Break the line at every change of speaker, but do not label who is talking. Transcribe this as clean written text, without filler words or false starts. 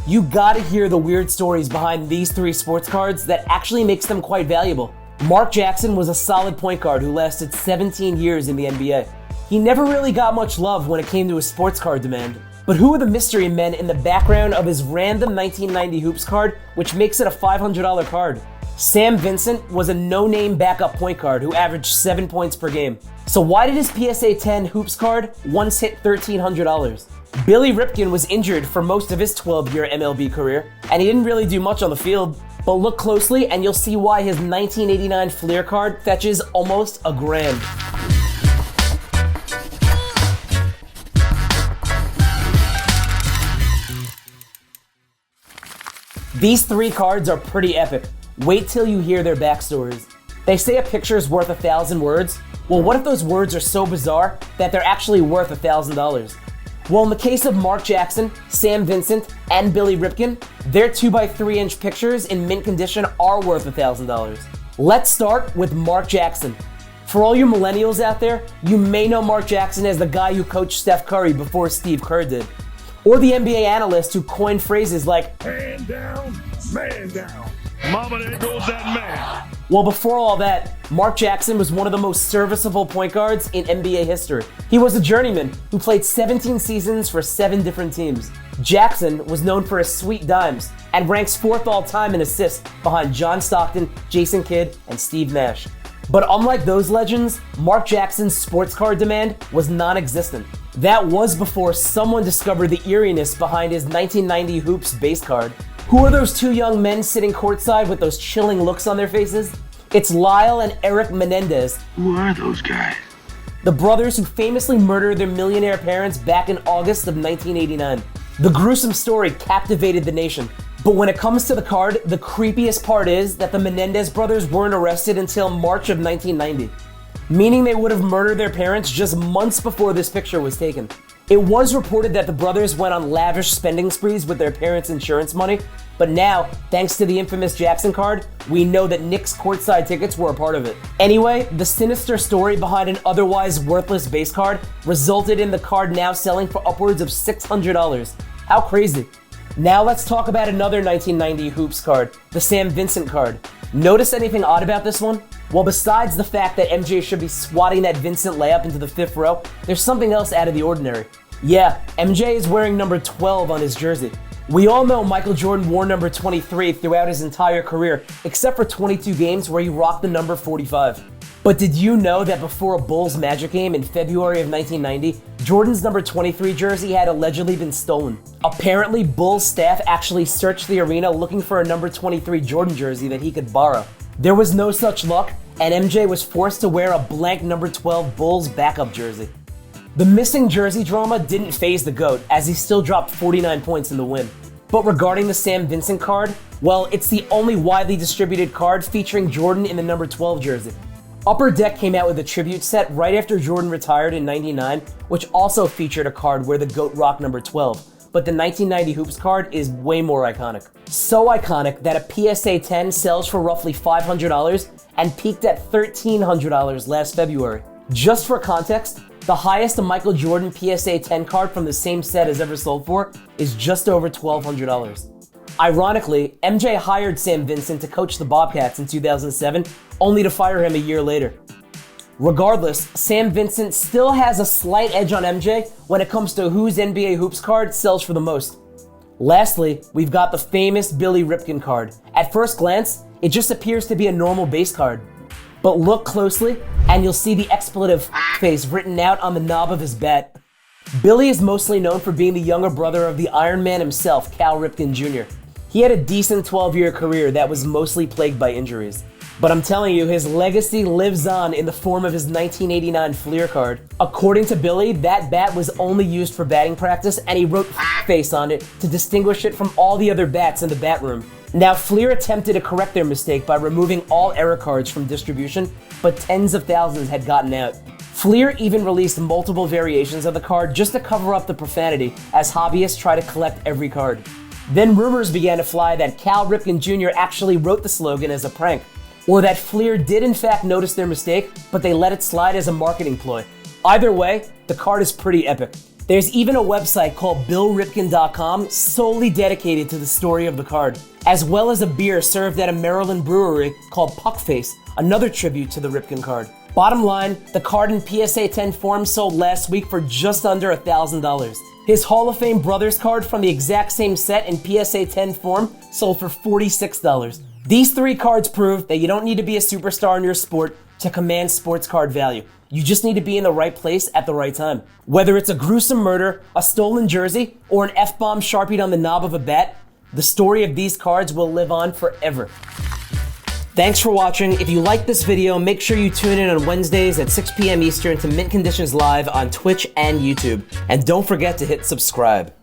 You gotta hear the weird stories behind these three sports cards that actually makes them quite valuable. Mark Jackson was a solid point guard who lasted 17 years in the NBA. He never really got much love when it came to his sports card demand. But who are the mystery men in the background of his random 1990 Hoops card, which makes it a $500 card? Sam Vincent was a no-name backup point guard who averaged 7 points per game. So why did his PSA 10 Hoops card once hit $1,300? Billy Ripken was injured for most of his 12-year MLB career, and he didn't really do much on the field. But look closely and you'll see why his 1989 Fleer card fetches almost $1,000. These three cards are pretty epic. Wait till you hear their backstories. They say a picture is worth 1,000 words. Well, what if those words are so bizarre that they're actually worth $1,000? Well, in the case of Mark Jackson, Sam Vincent, and Billy Ripken, their 2x3-inch pictures in mint condition are worth $1,000. Let's start with Mark Jackson. For all you millennials out there, you may know Mark Jackson as the guy who coached Steph Curry before Steve Kerr did. Or the NBA analyst who coined phrases like,
"Man down, man down. Mama, there goes that man."
Well, before all that, Mark Jackson was one of the most serviceable point guards in NBA history. He was a journeyman who played 17 seasons for 7 different teams. Jackson was known for his sweet dimes and ranks 4th all-time in assists behind John Stockton, Jason Kidd, and Steve Nash. But unlike those legends, Mark Jackson's sports card demand was non-existent. That was before someone discovered the eeriness behind his 1990 Hoops base card. Who are those two young men sitting courtside with those chilling looks on their faces? It's Lyle and Eric Menendez.
Who are those guys?
The brothers who famously murdered their millionaire parents back in August of 1989. The gruesome story captivated the nation. But when it comes to the card, the creepiest part is that the Menendez brothers weren't arrested until March of 1990. Meaning they would have murdered their parents just months before this picture was taken. It was reported that the brothers went on lavish spending sprees with their parents' insurance money, but now, thanks to the infamous Jackson card, we know that Knicks courtside tickets were a part of it. Anyway, the sinister story behind an otherwise worthless base card resulted in the card now selling for upwards of $600. How crazy. Now let's talk about another 1990 Hoops card, the Sam Vincent card. Notice anything odd about this one? Well, besides the fact that MJ should be swatting that Vincent layup into the 5th row, there's something else out of the ordinary. Yeah, MJ is wearing number 12 on his jersey. We all know Michael Jordan wore number 23 throughout his entire career, except for 22 games where he rocked the number 45. But did you know that before a Bulls Magic game in February of 1990, Jordan's number 23 jersey had allegedly been stolen? Apparently, Bulls staff actually searched the arena looking for a number 23 Jordan jersey that he could borrow. There was no such luck, and MJ was forced to wear a blank number 12 Bulls backup jersey. The missing jersey drama didn't faze the GOAT, as he still dropped 49 points in the win. But regarding the Sam Vincent card, well, it's the only widely distributed card featuring Jordan in the number 12 jersey. Upper Deck came out with a tribute set right after Jordan retired in '99, which also featured a card where the GOAT rocked number 12. But the 1990 Hoops card is way more iconic. So iconic that a PSA 10 sells for roughly $500 and peaked at $1,300 last February. Just for context, the highest a Michael Jordan PSA 10 card from the same set has ever sold for is just over $1,200. Ironically, MJ hired Sam Vincent to coach the Bobcats in 2007, only to fire him a year later. Regardless, Sam Vincent still has a slight edge on MJ when it comes to whose NBA Hoops card sells for the most. Lastly, we've got the famous Billy Ripken card. At first glance, it just appears to be a normal base card. But look closely, and you'll see the expletive face written out on the knob of his bat. Billy is mostly known for being the younger brother of the Iron Man himself, Cal Ripken Jr. He had a decent 12-year career that was mostly plagued by injuries. But I'm telling you, his legacy lives on in the form of his 1989 Fleer card. According to Billy, that bat was only used for batting practice, and he wrote face on it to distinguish it from all the other bats in the bat room. Now, Fleer attempted to correct their mistake by removing all error cards from distribution, but tens of thousands had gotten out. Fleer even released multiple variations of the card just to cover up the profanity as hobbyists try to collect every card. Then rumors began to fly that Cal Ripken Jr. actually wrote the slogan as a prank, or that Fleer did in fact notice their mistake, but they let it slide as a marketing ploy. Either way, the card is pretty epic. There's even a website called BillRipken.com solely dedicated to the story of the card, as well as a beer served at a Maryland brewery called Puckface, another tribute to the Ripken card. Bottom line, the card in PSA 10 form sold last week for just under $1,000. His Hall of Fame Brothers card from the exact same set in PSA 10 form sold for $46. These three cards prove that you don't need to be a superstar in your sport to command sports card value. You just need to be in the right place at the right time. Whether it's a gruesome murder, a stolen jersey, or an F-bomb sharpied on the knob of a bat, the story of these cards will live on forever. Thanks for watching. If you like this video, make sure you tune in on Wednesdays at 6 p.m. Eastern to Mint Conditions Live on Twitch and YouTube. And don't forget to hit subscribe.